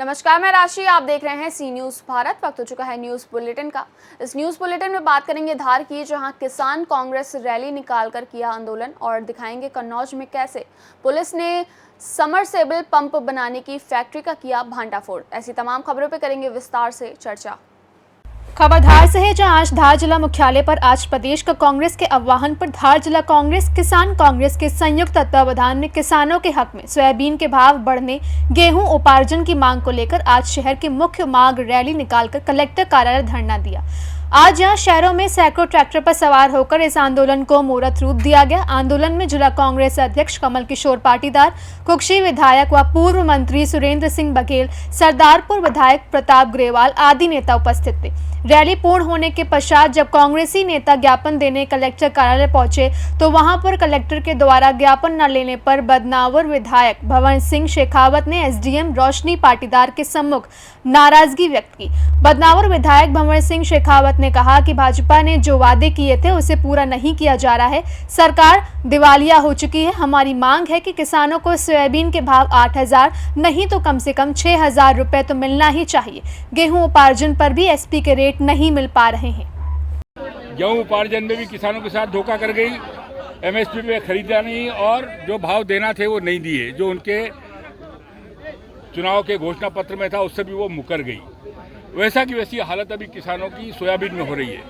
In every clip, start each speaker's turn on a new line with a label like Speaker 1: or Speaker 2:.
Speaker 1: नमस्कार, मैं राशि। आप देख रहे हैं सी न्यूज़ भारत। वक्त हो चुका है न्यूज़ बुलेटिन का। इस न्यूज़ बुलेटिन में बात करेंगे धार की, जहां किसान कांग्रेस रैली निकालकर किया आंदोलन, और दिखाएंगे कन्नौज में कैसे पुलिस ने समरसेबल पंप बनाने की फैक्ट्री का किया भांडाफोड़। ऐसी तमाम खबरों पर करेंगे विस्तार से चर्चा।
Speaker 2: खबर धार से है, जहां आज धार जिला मुख्यालय पर आज प्रदेश का कांग्रेस के आह्वान पर धार जिला कांग्रेस किसान कांग्रेस के संयुक्त तत्वावधान में किसानों के हक में सोयाबीन के भाव बढ़ने, गेहूं उपार्जन की मांग को लेकर आज शहर के मुख्य मार्ग रैली निकालकर कलेक्टर कार्यालय धरना दिया। आज यहां शहरों में सैकड़ों ट्रैक्टर पर सवार होकर इस आंदोलन को मूर्त रूप दिया गया। आंदोलन में जिला कांग्रेस अध्यक्ष कमल किशोर पाटीदार, कुक्षी विधायक व पूर्व मंत्री सुरेंद्र सिंह बघेल, सरदारपुर विधायक प्रताप ग्रेवाल आदि नेता उपस्थित थे। रैली पूर्ण होने के पश्चात जब कांग्रेसी नेता ज्ञापन देने कलेक्टर कार्यालय पहुंचे तो वहां पर कलेक्टर के द्वारा ज्ञापन न लेने पर बदनावर विधायक भवन सिंह शेखावत ने एसडीएम रोशनी पाटीदार के सम्मुख नाराजगी व्यक्त की। बदनावर विधायक भवन सिंह शेखावत ने कहा कि भाजपा ने जो वादे किए थे उसे पूरा नहीं किया जा रहा है। सरकार दिवालिया हो चुकी है। हमारी मांग है कि किसानों को सोयाबीन के भाव 8,000 नहीं तो कम से कम 6,000 रुपए तो मिलना ही चाहिए। गेहूं उपार्जन पर भी एसपी के रेट नहीं मिल पा रहे हैं।
Speaker 3: गेहूं उपार्जन में भी किसानों के साथ धोखा कर गई। एमएसपी पे खरीदा नहीं और जो भाव देना थे वो नहीं दिए, जो उनके चुनाव के घोषणा पत्र में था उससे भी वो मुकर गई। वैसा की वैसी हालत अभी किसानों की सोयाबीन में हो रही है,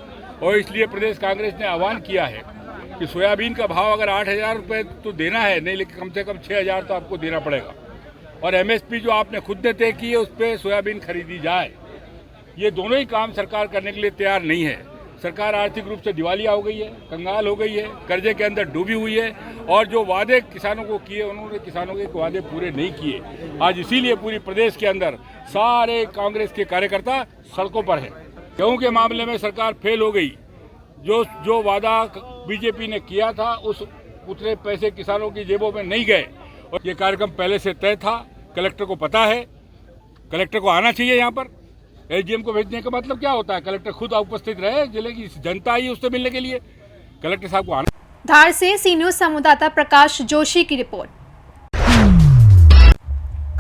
Speaker 3: और इसलिए प्रदेश कांग्रेस ने आह्वान किया है कि सोयाबीन का भाव अगर 8,000 रुपये तो देना है नहीं, लेकिन कम से कम 6,000 तो आपको देना पड़ेगा, और एमएसपी जो आपने खुद ने तय की है उस पर सोयाबीन खरीदी जाए। ये दोनों ही काम सरकार करने के लिए तैयार नहीं है। सरकार आर्थिक रूप से दिवालिया हो गई है, कंगाल हो गई है, कर्जे के अंदर डूबी हुई है, और जो वादे किसानों को किए उन्होंने किसानों के वादे पूरे नहीं किए। आज इसीलिए पूरी प्रदेश के अंदर सारे कांग्रेस के कार्यकर्ता सड़कों पर हैं। गेहूं के मामले में सरकार फेल हो गई। जो वादा बीजेपी ने किया था उस उतने पैसे किसानों की जेबों में नहीं गए, और ये कार्यक्रम पहले से तय था। कलेक्टर को पता है, कलेक्टर को आना चाहिए यहाँ पर। एसडीएम को भेजने का मतलब क्या होता है? कलेक्टर खुद उपस्थित रहे, जिले की जनता आई उससे मिलने के लिए, कलेक्टर साहब को आना।
Speaker 2: धार से सी न्यूज़ संवाददाता प्रकाश जोशी की रिपोर्ट।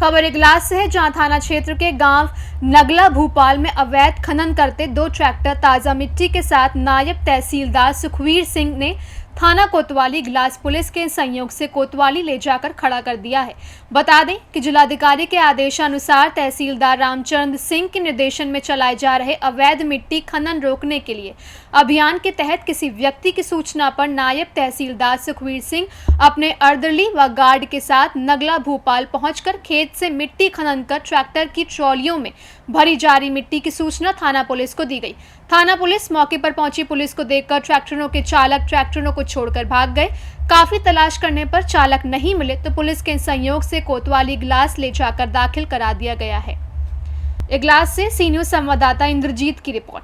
Speaker 2: खबर इगलास से है, जहां थाना क्षेत्र के गांव नगला भूपाल में अवैध खनन करते 2 ट्रैक्टर ताजा मिट्टी के साथ नायब तहसीलदार सुखवीर सिंह ने थाना कोतवाली ग्लास पुलिस के सहयोग से कोतवाली ले जाकर खड़ा कर दिया है। बता दें कि जिलाधिकारी के आदेशानुसार तहसीलदार रामचंद्र सिंह के निर्देशन में चलाए जा रहे अवैध मिट्टी खनन रोकने के लिए अभियान के तहत किसी व्यक्ति की सूचना पर नायब तहसीलदार सुखवीर सिंह अपने अर्दली व गार्ड के साथ नगला भूपाल पहुंचकर खेत से मिट्टी खनन कर ट्रैक्टर की ट्रॉलियों में भरी जा रही मिट्टी की सूचना थाना पुलिस को दी गई। थाना पुलिस मौके पर पहुंची पुलिस को देखकर ट्रैक्टरों के चालक ट्रैक्टरों को छोड़कर भाग गए। काफी तलाश करने पर चालक नहीं मिले तो पुलिस के सहयोग से कोतवाली ग्लास ले जाकर दाखिल करा दिया गया है। इगलास से सी न्यूज़ संवाददाता इंद्रजीत की रिपोर्ट।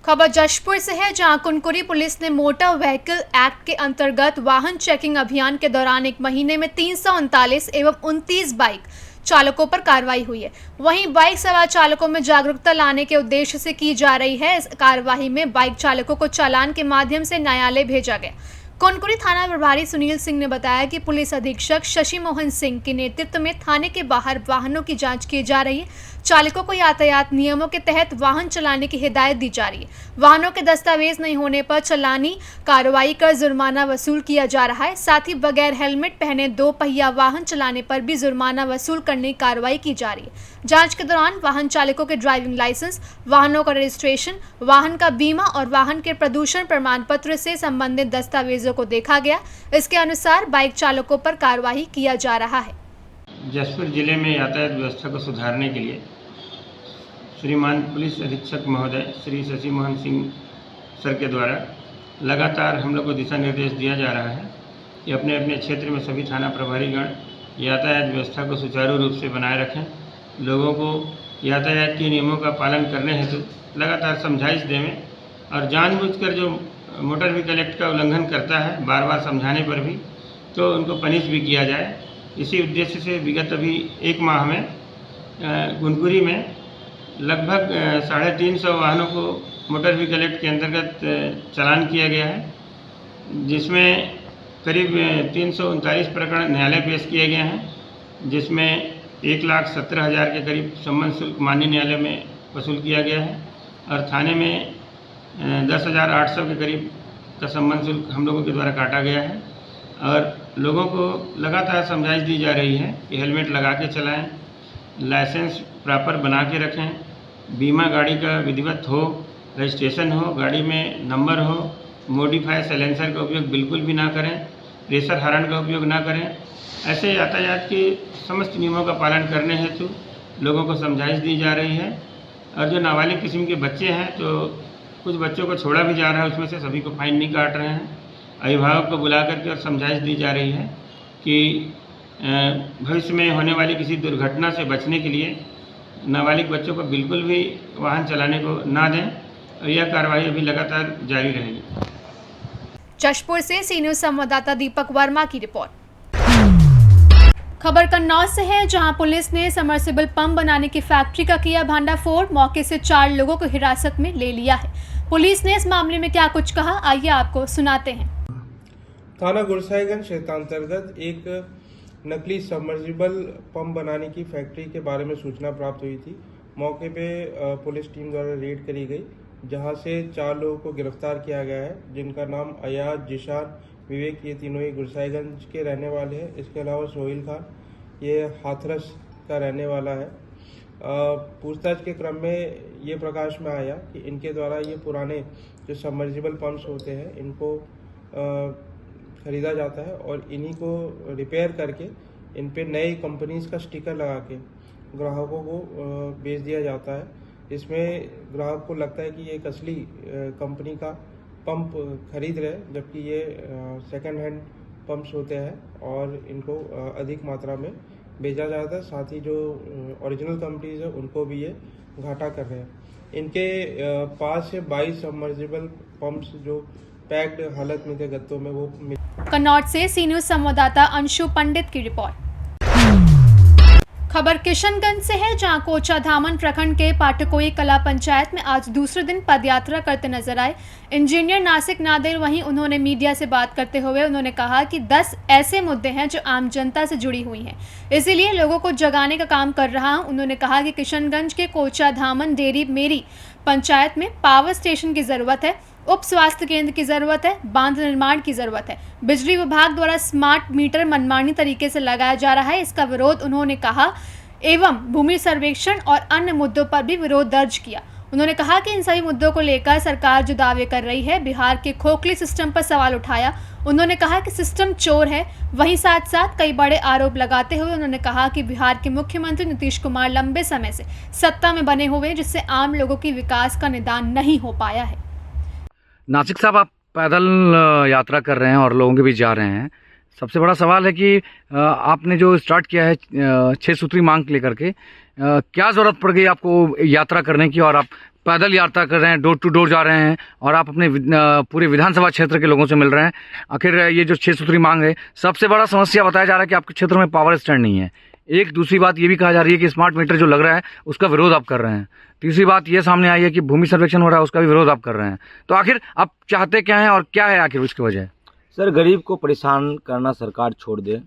Speaker 2: खबर जशपुर से है, जहां कुनकुरी पुलिस ने मोटर व्हीकल एक्ट के अंतर्गत वाहन चेकिंग अभियान के दौरान एक महीने में 339 एवं 29 बाइक चालकों पर कार्रवाई हुई है। वहीं बाइक सवार चालकों में जागरूकता लाने के उद्देश्य से की जा रही है। इस कार्रवाई में बाइक चालकों को चालान के माध्यम से न्यायालय भेजा गया। कुनकुरी थाना प्रभारी सुनील सिंह ने बताया कि पुलिस अधीक्षक शशि मोहन सिंह के नेतृत्व में थाने के बाहर वाहनों की जांच की जा रही है। चालकों को यातायात नियमों के तहत वाहन चलाने की हिदायत दी जा रही है। वाहनों के दस्तावेज नहीं होने पर चालानी कार्रवाई कर जुर्माना वसूल किया जा रहा है। साथ ही बगैर हेलमेट पहने 2 पहिया वाहन चलाने पर भी जुर्माना वसूल करने की कार्रवाई की जा रही है। जांच के दौरान वाहन चालकों के ड्राइविंग लाइसेंस, वाहनों का रजिस्ट्रेशन, वाहन का बीमा और वाहन के प्रदूषण प्रमाण पत्र से संबंधित दस्तावेजों को देखा गया। इसके अनुसार बाइक चालकों पर कार्रवाई किया जा रहा है।
Speaker 4: जशपुर जिले में यातायात व्यवस्था को सुधारने के लिए श्रीमान पुलिस अधीक्षक महोदय श्री शशि मोहन सिंह सर के द्वारा लगातार हम लोग को दिशा निर्देश दिया जा रहा है कि अपने अपने क्षेत्र में सभी थाना प्रभारीगण यातायात व्यवस्था को सुचारू रूप से बनाए रखें। लोगों को यातायात के नियमों का पालन करने हेतु लगातार समझाइश देवें, और जानबूझकर जो मोटर व्हीकल एक्ट का उल्लंघन करता है बार बार समझाने पर भी तो उनको पनिश भी किया जाए। इसी उद्देश्य से विगत अभी 1 माह में कुनकुरी में लगभग 350 वाहनों को मोटर व्हीकल एक्ट के अंतर्गत चालान किया गया है, जिसमें करीब 339 प्रकरण न्यायालय पेश किए गए हैं, जिसमें 1,17,000 के करीब सम्मन शुल्क माननीय न्यायालय में वसूल किया गया है और थाने में 10,800 के करीब का सम्मन शुल्क हम लोगों के द्वारा काटा गया है और लोगों को लगातार समझाइश दी जा रही है कि हेलमेट लगा के चलाएं, लाइसेंस प्रॉपर बना के रखें, बीमा गाड़ी का विधिवत हो, रजिस्ट्रेशन हो, गाड़ी में नंबर हो, मॉडिफाई साइलेंसर का उपयोग बिल्कुल भी ना करें, प्रेशर हॉर्न का उपयोग ना करें। ऐसे यातायात के समस्त नियमों का पालन करने हेतु लोगों को समझाइश दी जा रही है और जो नाबालिग किस्म के बच्चे हैं तो कुछ बच्चों को छोड़ा भी जा रहा है, उसमें से सभी को फाइन नहीं काट रहे हैं। अभिभावक को बुला करके और समझाइश दी जा रही है कि भविष्य में होने वाली किसी दुर्घटना से बचने के लिए नाबालिग बच्चों को बिल्कुल भी वाहन चलाने को ना दें और यह कार्रवाई अभी लगातार जारी रहेगी।
Speaker 2: जशपुर से सी न्यूज संवाददाता दीपक वर्मा की रिपोर्ट। खबर कन्नौज से है, जहां पुलिस ने समरसेबल पंप बनाने की फैक्ट्री का किया भांडाफोड़। मौके से 4 लोगों को हिरासत में ले लिया है। पुलिस ने इस मामले में क्या कुछ कहा, आइए आपको सुनाते हैं।
Speaker 5: थाना गुरसाईगंज क्षेत्रांतर्गत एक नकली सबमर्सिबल पंप बनाने की फैक्ट्री के बारे में सूचना प्राप्त हुई थी। मौके पे पुलिस टीम द्वारा रेड करी गई, जहां से 4 लोगों को गिरफ्तार किया गया है, जिनका नाम अयाज, जिशान, विवेक, ये तीनों ही गुरसाईगंज के रहने वाले हैं। इसके अलावा सोहेल खान, ये हाथरस का रहने वाला है। पूछताछ के क्रम में ये प्रकाश में आया कि इनके द्वारा ये पुराने जो सबमर्सिबल पंप्स होते हैं इनको खरीदा जाता है और इन्हीं को रिपेयर करके इन पे नई कंपनीज का स्टिकर लगा के ग्राहकों को बेच दिया जाता है। इसमें ग्राहक को लगता है कि ये एक असली कंपनी का पंप खरीद रहे हैं, जबकि ये सेकंड हैंड पंप्स होते हैं और इनको अधिक मात्रा में बेचा जाता है। साथ ही जो ओरिजिनल कंपनीज है उनको भी ये घाटा कर रहे हैं। इनके पास से 22 सबमर्सिबल पंप्स जो पैक्ड हालत में थे गत्तों में, वो
Speaker 2: कन्नौज से सी न्यूज संवाददाता अंशु पंडित की रिपोर्ट। खबर किशनगंज से है, जहां कोचा धामन प्रखंड के पाटकोई कला पंचायत में आज दूसरे दिन पदयात्रा करते नजर आए इंजीनियर नासिक नादिर। वहीं उन्होंने मीडिया से बात करते हुए उन्होंने कहा कि 10 ऐसे मुद्दे हैं जो आम जनता से जुड़ी हुई हैं, इसीलिए लोगों को जगाने का काम कर रहा हूं। उन्होंने कहा कि किशनगंज के कोचा धामन डेरी मेरी पंचायत में पावर स्टेशन की जरूरत है, उप स्वास्थ्य केंद्र की जरूरत है, बांध निर्माण की जरूरत है। बिजली विभाग द्वारा स्मार्ट मीटर मनमानी तरीके से लगाया जा रहा है, इसका विरोध उन्होंने कहा एवं भूमि सर्वेक्षण और अन्य मुद्दों पर भी विरोध दर्ज किया। उन्होंने कहा कि इन सभी मुद्दों को लेकर सरकार जो दावे कर रही है, बिहार के खोखली सिस्टम पर सवाल उठाया। उन्होंने कहा कि सिस्टम चोर है, वहीं साथ साथ कई बड़े आरोप लगाते हुए उन्होंने कहा कि बिहार के मुख्यमंत्री नीतीश कुमार लंबे समय से सत्ता में बने हुए, जिससे आम लोगों की विकास का निदान नहीं हो पाया है।
Speaker 6: नासिक साहब, आप पैदल यात्रा कर रहे हैं और लोगों के बीच जा रहे हैं। सबसे बड़ा सवाल है कि आपने जो स्टार्ट किया है 6 सूत्री मांग लेकर के, क्या ज़रूरत पड़ गई आपको यात्रा करने की, और आप पैदल यात्रा कर रहे हैं, डोर टू डोर जा रहे हैं और आप अपने पूरे विधानसभा क्षेत्र के लोगों से मिल रहे हैं। आखिर ये जो 6 सूत्री मांग है, सबसे बड़ा समस्या बताया जा रहा है कि आपके क्षेत्र में पावर स्टैंड नहीं है। एक दूसरी बात ये भी कहा जा रही है कि स्मार्ट मीटर जो लग रहा है उसका विरोध आप कर रहे हैं। तीसरी बात ये सामने आई है कि भूमि सर्वेक्षण हो रहा है, उसका भी विरोध आप कर रहे हैं। तो आखिर आप चाहते क्या हैं और क्या है आखिर उसकी वजह?
Speaker 7: सर, गरीब को परेशान करना सरकार छोड़ दे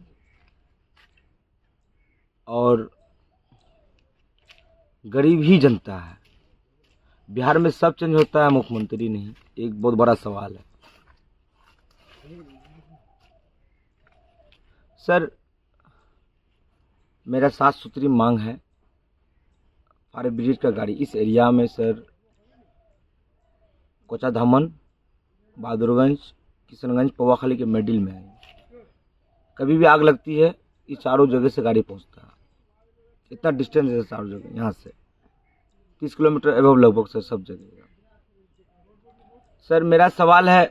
Speaker 7: और गरीब ही जनता है। बिहार में सब चेंज होता है, मुख्यमंत्री नहीं। एक बहुत बड़ा सवाल है सर। मेरा 7 सूत्री मांग है फायर ब्रिगेड का गाड़ी इस एरिया में सर, कोचा धामन, बहादुरगंज, किशनगंज, पवाखाली के मिडिल में है। कभी भी आग लगती है, ये चारों जगह से गाड़ी पहुंचता है। इतना डिस्टेंस है चारों जगह, यहाँ से 30 किलोमीटर एबव लगभग सर, सब जगह। सर, मेरा सवाल है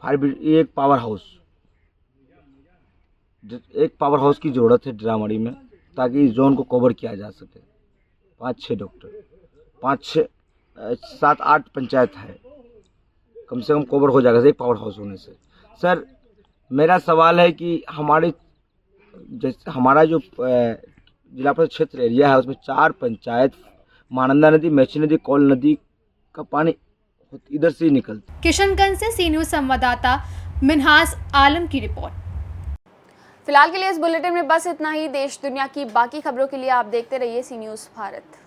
Speaker 7: फायर ब्रिगेड, एक पावर हाउस की ज़रूरत है ड्रामड़ी में, ताकि इस जोन को कवर किया जा सके। 5-6 डॉक्टर, 7-8 पंचायत है, कम से कम कवर हो जाएगा एक पावर हाउस होने से। सर, मेरा सवाल है कि हमारा जो जिला परिषद क्षेत्र एरिया है उसमें 4 पंचायत, महानंदा नदी, मैची नदी, कौल नदी का पानी इधर से ही निकलता।
Speaker 2: किशनगंज से सी न्यूज संवाददाता मिनहास आलम की रिपोर्ट।
Speaker 1: फिलहाल के लिए इस बुलेटिन में बस इतना ही। देश दुनिया की बाकी खबरों के लिए आप देखते रहिए सी न्यूज़ भारत।